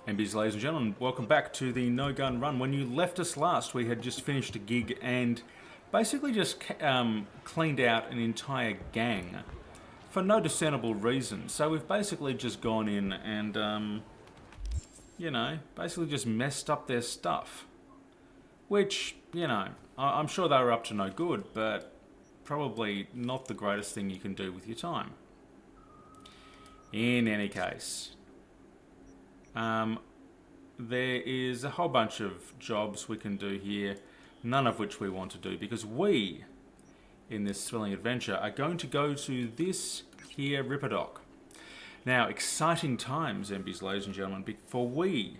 MBs, ladies and gentlemen, welcome back to the No Gun Run. When you left us last, we had just finished a gig and basically just cleaned out an entire gang for no discernible reason. So we've basically just gone in and, you know, basically just messed up their stuff. Which, you know, I'm sure they were up to no good, but probably not the greatest thing you can do with your time. In any case, there is a whole bunch of jobs we can do here, none of which we want to do because we, in this thrilling adventure, are going to go to this here Ripperdoc. Now, exciting times, MBs, ladies and gentlemen, for we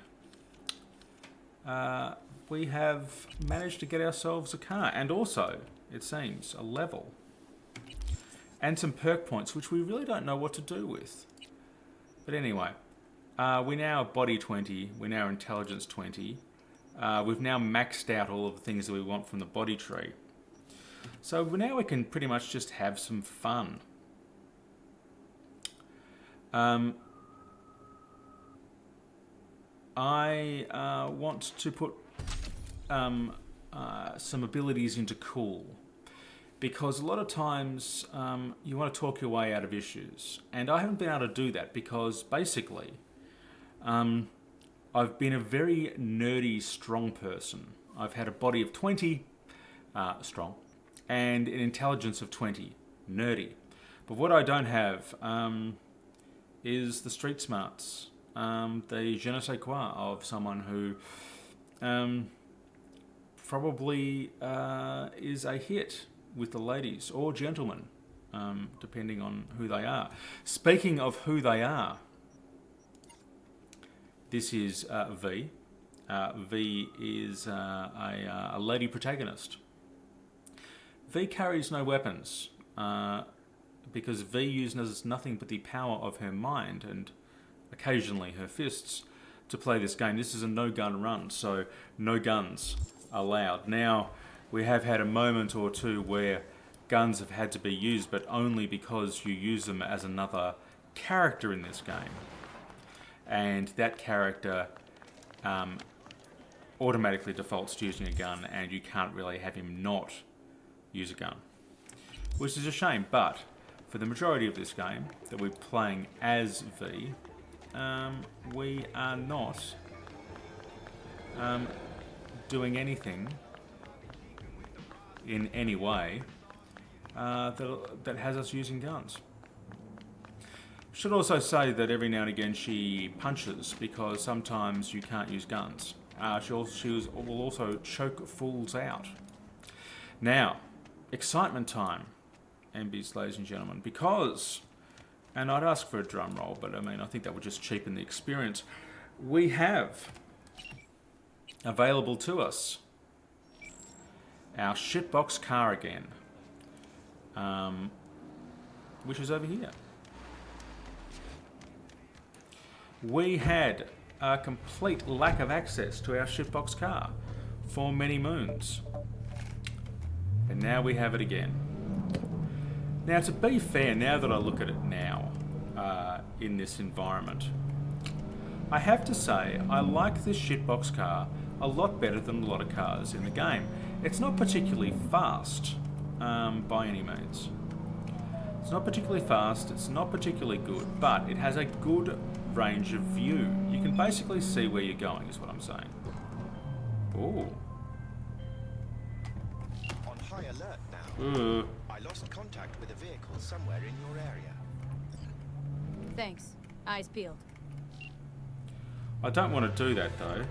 have managed to get ourselves a car and also, it seems, a level and some perk points, which we really don't know what to do with. But anyway, we now are body 20, we're now intelligence 20. We've now maxed out all of the things that we want from the body tree. So now we can pretty much just have some fun. I want to put some abilities into cool. Because a lot of times you want to talk your way out of issues. And I haven't been able to do that because basically I've been a very nerdy, strong person. I've had a body of 20, strong, and an intelligence of 20, nerdy. But what I don't have is the street smarts, the je ne sais quoi of someone who probably is a hit with the ladies or gentlemen, depending on who they are. Speaking of who they are, this is V. V is a lady protagonist. V carries no weapons because V uses nothing but the power of her mind and occasionally her fists to play this game. This is a no-gun run, so no guns allowed. Now, we have had a moment or two where guns have had to be used, but only because you use them as another character in this game. And that character automatically defaults to using a gun, and you can't really have him not use a gun. Which is a shame, but for the majority of this game that we're playing as V, we are not doing anything in any way that has us using guns. Should also say that every now and again she punches because sometimes you can't use guns. She will also choke fools out. Now, excitement time, MBs, ladies and gentlemen, because, and I'd ask for a drum roll, but I mean, I think that would just cheapen the experience. We have available to us our shitbox car again, which is over here. We had a complete lack of access to our shitbox car for many moons. And now we have it again. Now, to be fair, now that I look at it now, in this environment, I have to say I like this shitbox car a lot better than a lot of cars in the game. It's not particularly fast, by any means. It's not particularly fast, it's not particularly good, but it has a good range of view. You can basically see where you're going, is what I'm saying. Ooh. On high alert now. I lost contact with a vehicle somewhere in your area. Thanks. Eyes peeled. I don't want to do that though.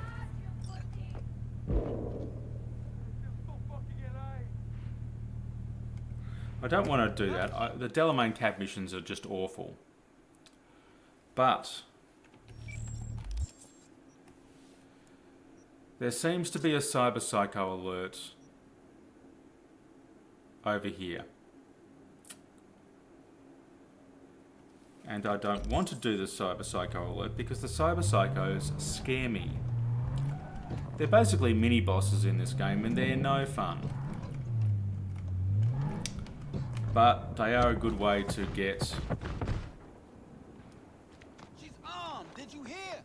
I don't want to do that. The Delamain cab missions are just awful. But there seems to be a Cyberpsycho alert over here. And I don't want to do the Cyberpsycho alert because the Cyberpsychos scare me. They're basically mini bosses in this game and they're no fun. But they are a good way to get... She's armed! Did you hear?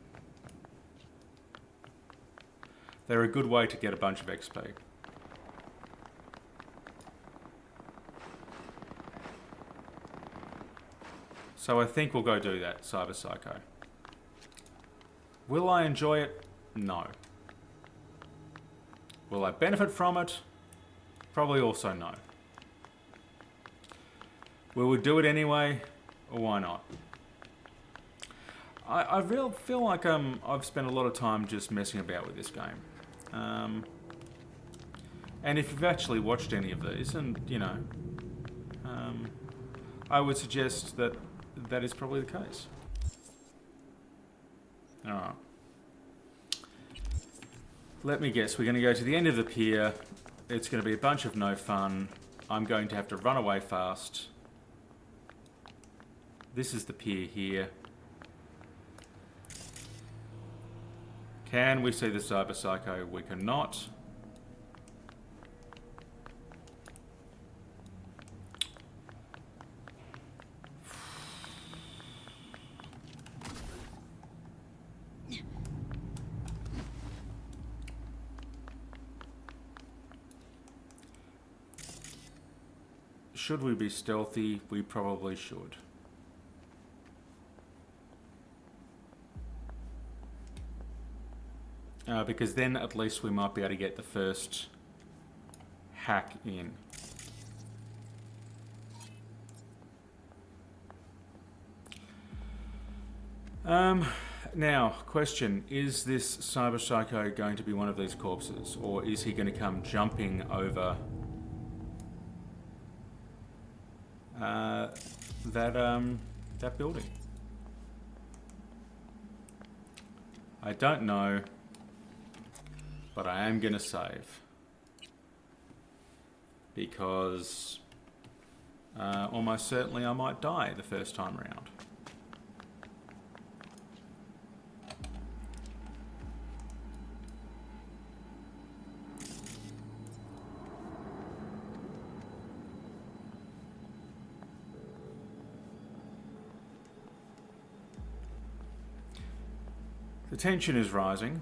They're a good way to get a bunch of XP. So I think we'll go do that, Cyberpsycho. Will I enjoy it? No. Will I benefit from it? Probably also no. Will we do it anyway? Or why not? I really feel like I've spent a lot of time just messing about with this game. And if you've actually watched any of these, and you know, I would suggest that that is probably the case. Alright. Let me guess, we're going to go to the end of the pier. It's going to be a bunch of no fun. I'm going to have to run away fast. This is the pier here. Can we see the Cyberpsycho? We cannot. Should we be stealthy? We probably should. Because then at least we might be able to get the first hack in. Now, question, is this Cyberpsycho going to be one of these corpses? Or is he going to come jumping over that building? I don't know, but I am gonna save because almost certainly I might die the first time round. The tension is rising.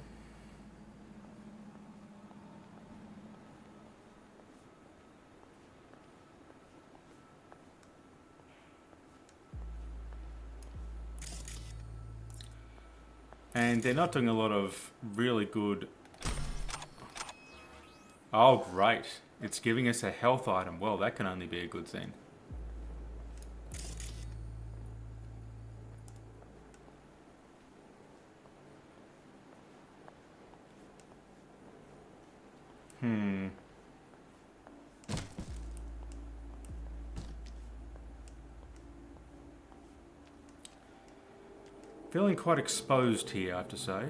And they're not doing a lot of really good... Oh, great. It's giving us a health item. Well, that can only be a good thing. Feeling quite exposed here, I have to say.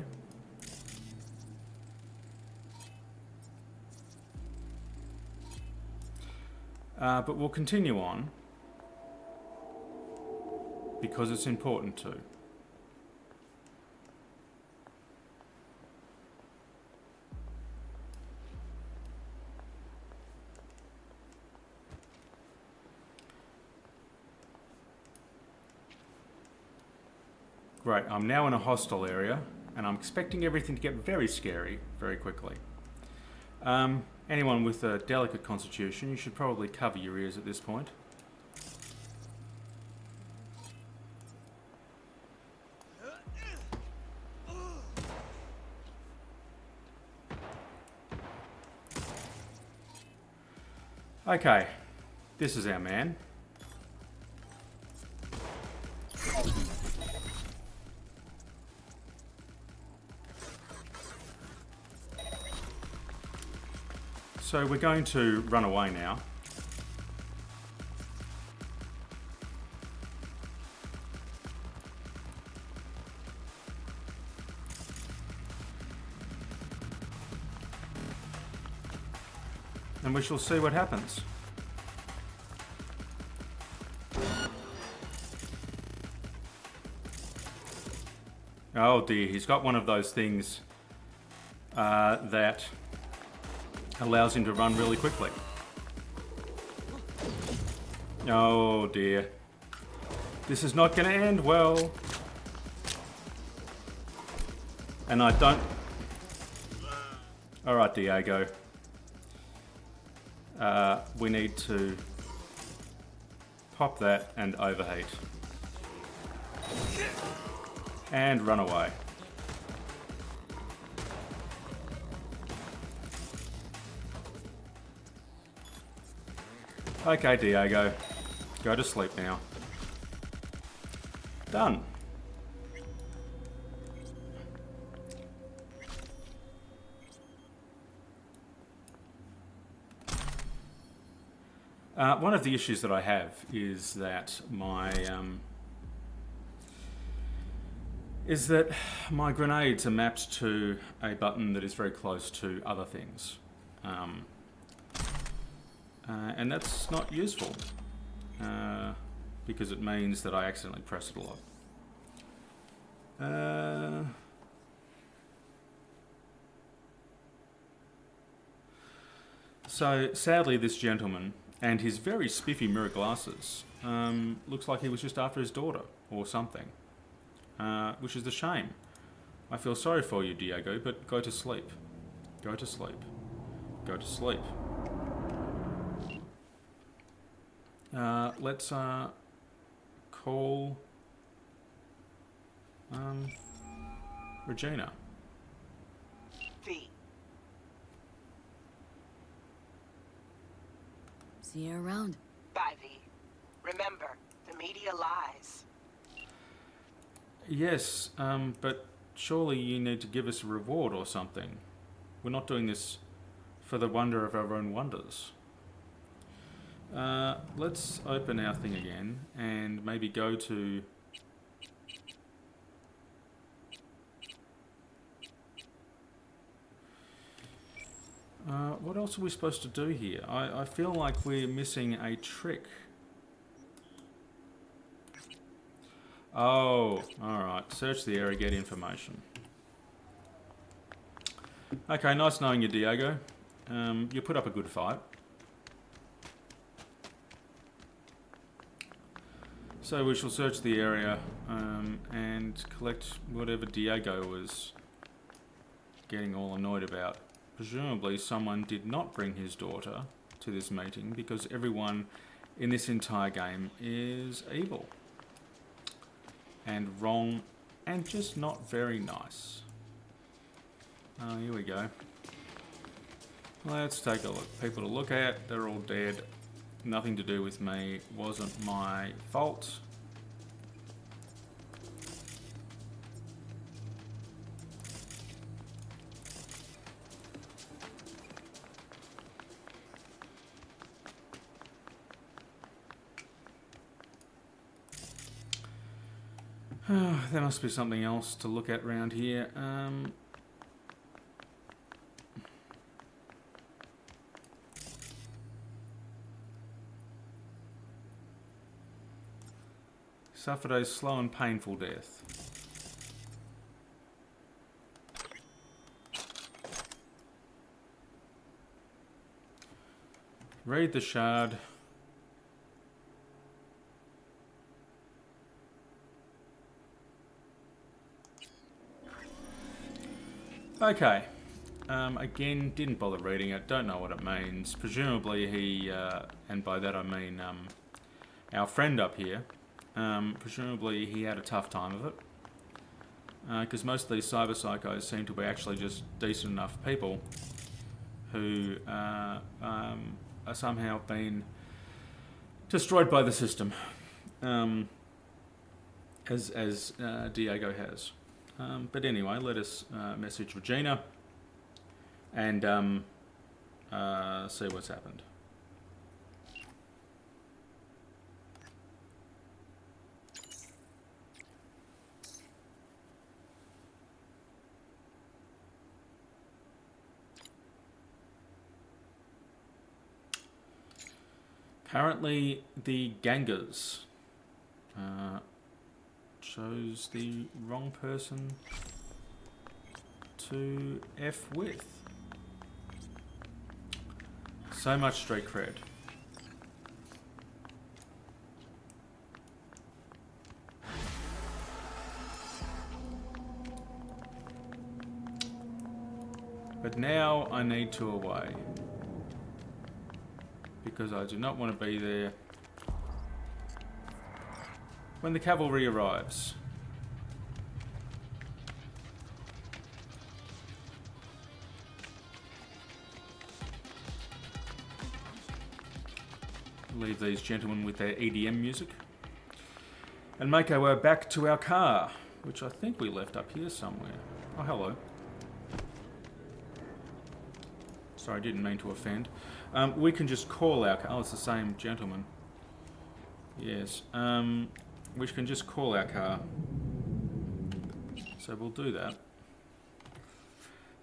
But we'll continue on because it's important to. Great, I'm now in a hostile area, and I'm expecting everything to get very scary very quickly. Anyone with a delicate constitution, you should probably cover your ears at this point. Okay, this is our man. So we're going to run away now. And we shall see what happens. Oh dear, he's got one of those things that allows him to run really quickly. Oh dear. This is not going to end well. And I don't... Alright, Diego. We need to pop that and overheat. And run away. Okay, Diego. Go to sleep now. Done. One of the issues that I have is that my grenades are mapped to a button that is very close to other things. And that's not useful, because it means that I accidentally press it a lot. So, sadly, this gentleman and his very spiffy mirror glasses looks like he was just after his daughter or something, which is a shame. I feel sorry for you, Diego, but go to sleep. Go to sleep. Go to sleep. Let's call Regina. V. See you around. Bye, V. Remember, the media lies. Yes, but surely you need to give us a reward or something. We're not doing this for the wonder of our own wonders. Let's open our thing again and maybe go to... what else are we supposed to do here? I feel like we're missing a trick. Oh, alright. Search the area, get information. Okay, nice knowing you, Diego. You put up a good fight. So we shall search the area and collect whatever Diego was getting all annoyed about. Presumably someone did not bring his daughter to this meeting because everyone in this entire game is evil and wrong and just not very nice. Oh, here we go. Let's take a look. People to look at, they're all dead. Nothing to do with me, wasn't my fault. There must be something else to look at around here. Suffered a slow and painful death. Read the shard. Okay. Again, didn't bother reading it. Don't know what it means. Presumably he, and by that I mean our friend up here, presumably he had a tough time of it. Because most of these cyberpsychos seem to be actually just decent enough people who are somehow been destroyed by the system, as Diego has. But anyway, let us message Regina and see what's happened. Apparently, the gangers chose the wrong person to F with. So much street cred. But now I need to away. Because I do not want to be there when the cavalry arrives. Leave these gentlemen with their EDM music. And make our way back to our car, which I think we left up here somewhere. Oh, hello. Sorry, I didn't mean to offend. We can just call our car. Oh, it's the same gentleman. Yes. We can just call our car. So we'll do that.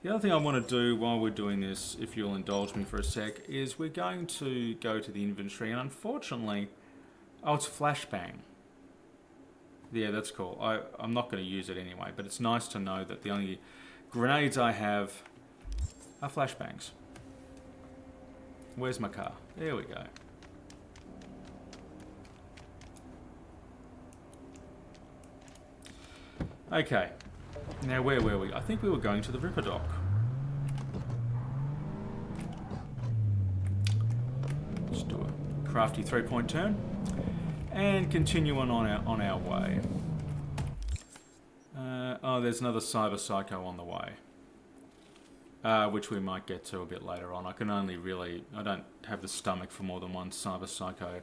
The other thing I want to do while we're doing this, if you'll indulge me for a sec, is we're going to go to the inventory, and unfortunately... Oh, it's flashbang. Yeah, that's cool. I'm not going to use it anyway, but it's nice to know that the only grenades I have are flashbangs. Where's my car? There we go. Okay. Now, where were we? I think we were going to the Ripper Dock. Let's do a crafty 3-point turn. And continue on our way. Oh, there's another Cyberpsycho on the way. Which we might get to a bit later on. I can only really... I don't have the stomach for more than one Cyberpsycho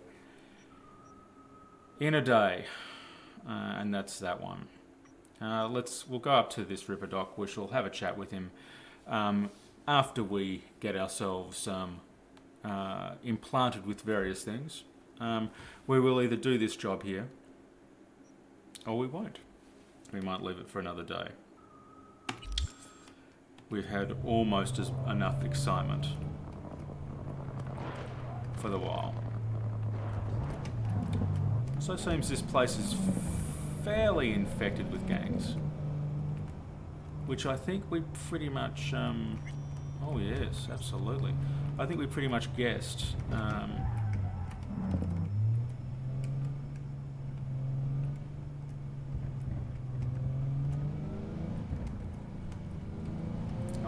in a day. And that's that one. We'll go up to this Ripper Dock, which we'll have a chat with him after we get ourselves implanted with various things. We will either do this job here, or we won't. We might leave it for another day. We've had almost enough excitement for the while. So it seems this place is fairly infected with gangs. Which I think we pretty much... oh yes, absolutely. I think we pretty much guessed.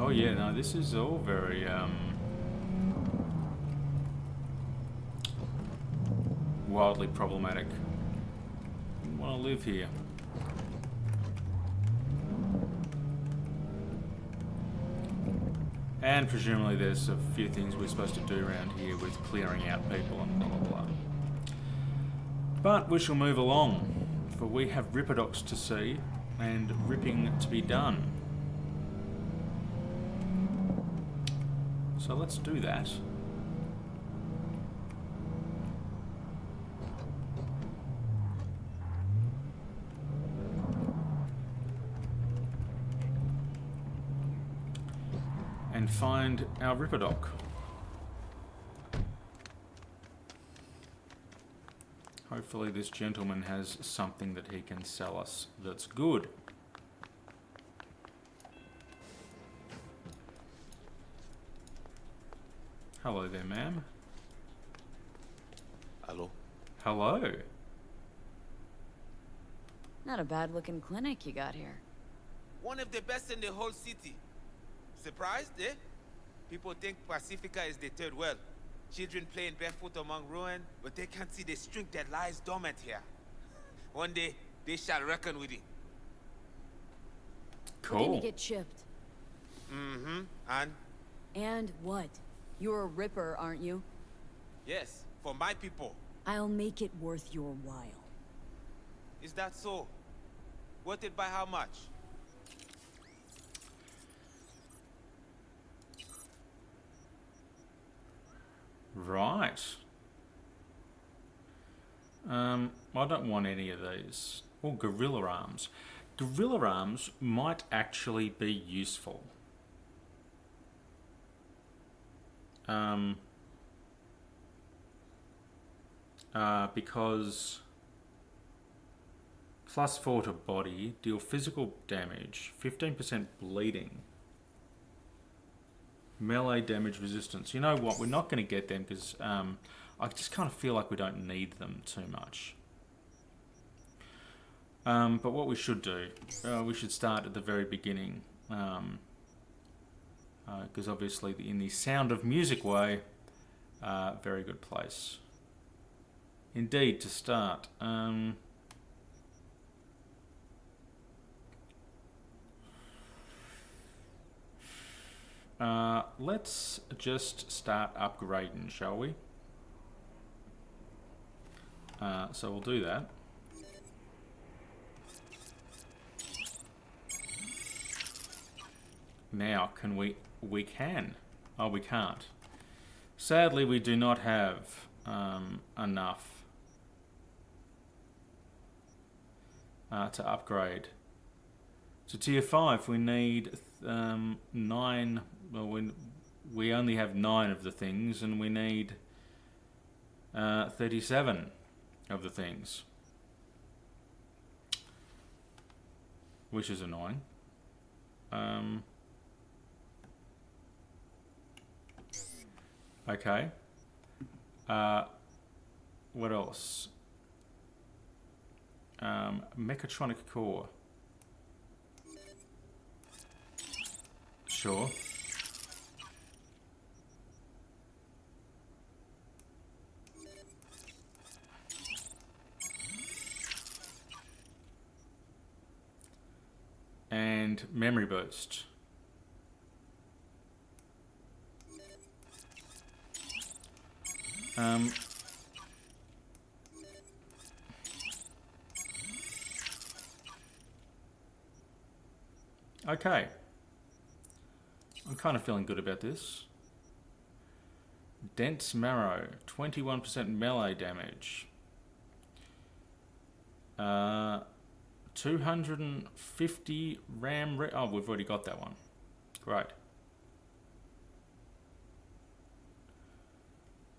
Oh yeah, no, this is all very... wildly problematic. I want to live here. And presumably there's a few things we're supposed to do around here with clearing out people and blah blah blah. But we shall move along, for we have Ripperdocs to see and ripping to be done. So let's do that. And find our Ripperdoc. Hopefully this gentleman has something that he can sell us that's good. Hello there, ma'am. Hello. Hello. Not a bad looking clinic you got here. One of the best in the whole city. Surprised, eh? People think Pacifica is the third world. Children playing barefoot among ruin, but they can't see the strength that lies dormant here. One day, they shall reckon with it. We're gonna Cool. get chipped. Mm-hmm. And what? You're a Ripper, aren't you? Yes, for my people. I'll make it worth your while. Is that so? Worth it by how much? Right. I don't want any of these. Oh, gorilla arms. Gorilla arms might actually be useful. Because +4 to body, deal physical damage, 15% bleeding. Melee damage resistance. You know what? We're not going to get them because I just kind of feel like we don't need them too much. But what we should do, we should start at the very beginning. because obviously in the Sound of Music way, very good place. Indeed, to start. Let's just start upgrading, shall we? So we'll do that. Now, can we? We can. Oh, we can't. Sadly, we do not have enough to upgrade. To tier 5, we need 9. Well, we only have 9 of the things, and we need 37 of the things, which is annoying. Okay. What else? Mechatronic core. Sure. And memory boost. Okay. I'm kind of feeling good about this. Dense marrow, 21% melee damage. 250 RAM. Oh, we've already got that one. Great.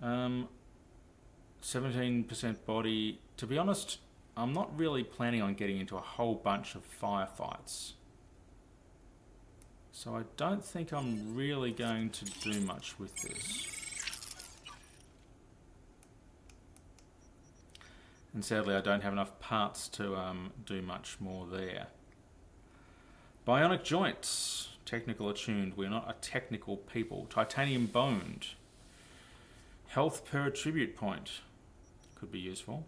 17% body. To be honest, I'm not really planning on getting into a whole bunch of firefights. So I don't think I'm really going to do much with this. And sadly, I don't have enough parts to do much more there. Bionic joints. Technical attuned. We're not a technical people. Titanium boned. Health per attribute point. Could be useful.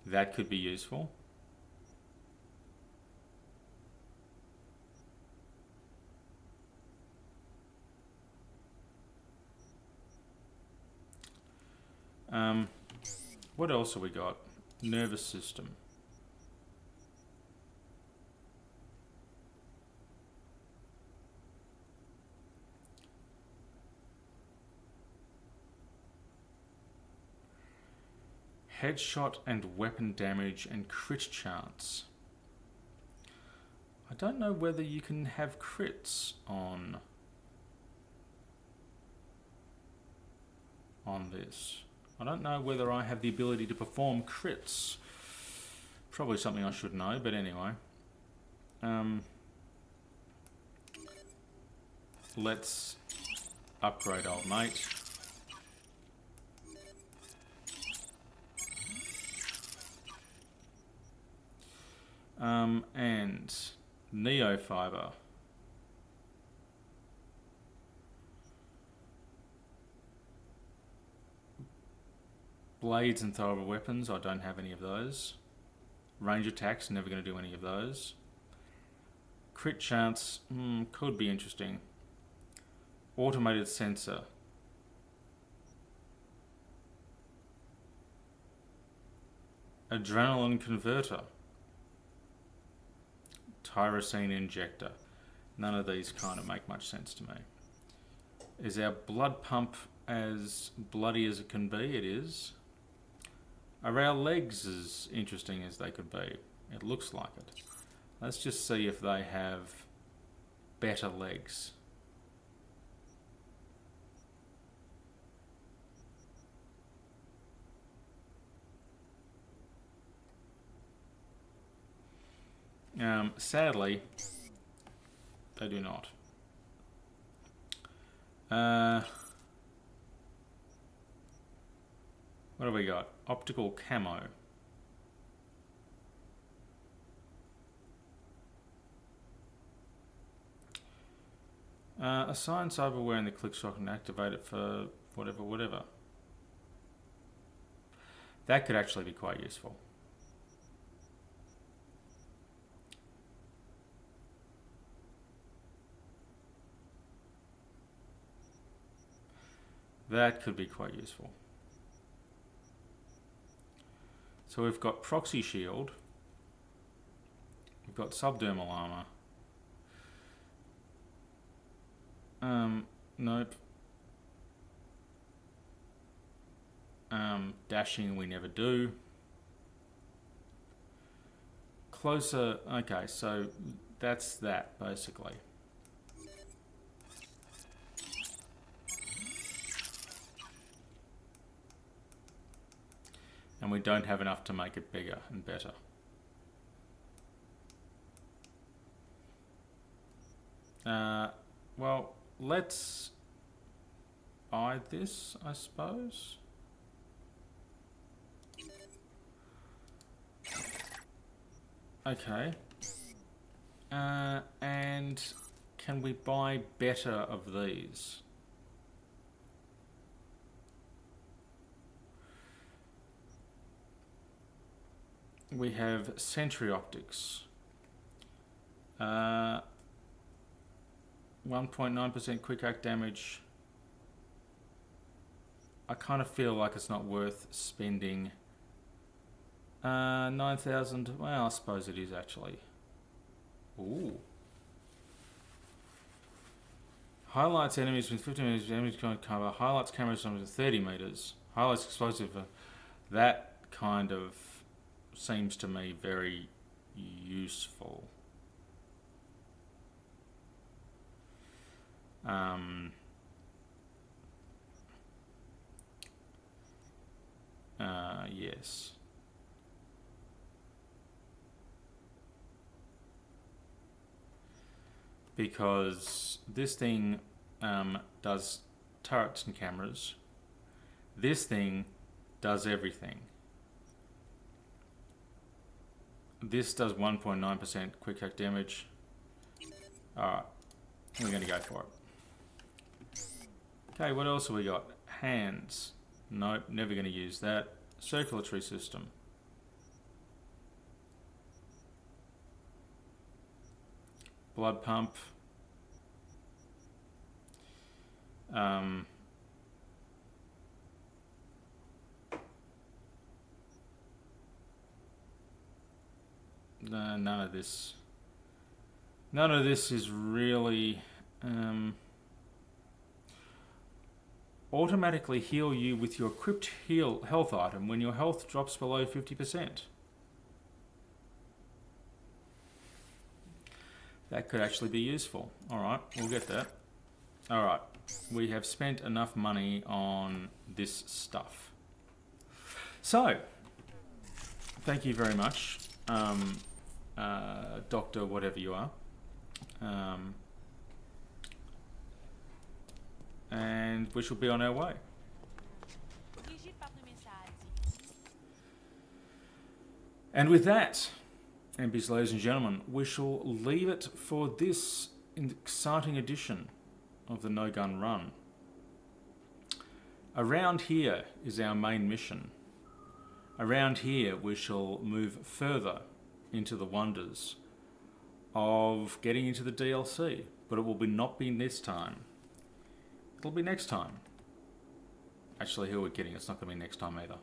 That could be useful. What else have we got? Nervous system. Headshot and weapon damage and crit chance. I don't know whether you can have crits on this. I don't know whether I have the ability to perform crits. Probably something I should know, but anyway. Let's upgrade old mate. And Neofiber. Blades and throwable weapons, I don't have any of those. Range attacks, never going to do any of those. Crit chance, could be interesting. Automated sensor. Adrenaline converter. Tyrosine injector. None of these kind of make much sense to me. Is our blood pump as bloody as it can be? It is. Are our legs as interesting as they could be? It looks like it. Let's just see if they have better legs. Sadly, they do not. What have we got? Optical camo. Assign cyberware in the click shot and activate it for whatever. That could actually be quite useful. That could be quite useful. So we've got proxy shield. We've got subdermal armor. Nope. Dashing we never do. Closer, okay, so that's that basically. And we don't have enough to make it bigger and better. Well, let's buy this, I suppose. Okay. And can we buy better of these? We have sentry optics. 1.9% quick act damage. I kind of feel like it's not worth spending 9,000. Well, I suppose it is actually. Ooh. Highlights enemies with 15 meters damage cover. Highlights cameras from 30 meters. Highlights explosive. That kind of seems to me very useful. Yes. Because this thing does turrets and cameras. This thing does everything. This does 1.9% quick hack damage. Alright, we're going to go for it. Okay, what else have we got? Hands. Nope, never going to use that. Circulatory system. Blood pump. No, none of this. None of this is really automatically heal you with your equipped health item when your health drops below 50%. That could actually be useful. Alright, we'll get that. Alright, we have spent enough money on this stuff. So, thank you very much, Doctor whatever you are. And we shall be on our way. And with that, MPs, ladies and gentlemen, we shall leave it for this exciting edition of the No Gun Run. Around here is our main mission. Around here we shall move further into the wonders of getting into the DLC, but it will not be this time. It'll be next time. Actually, who are we kidding? It's not going to be next time either.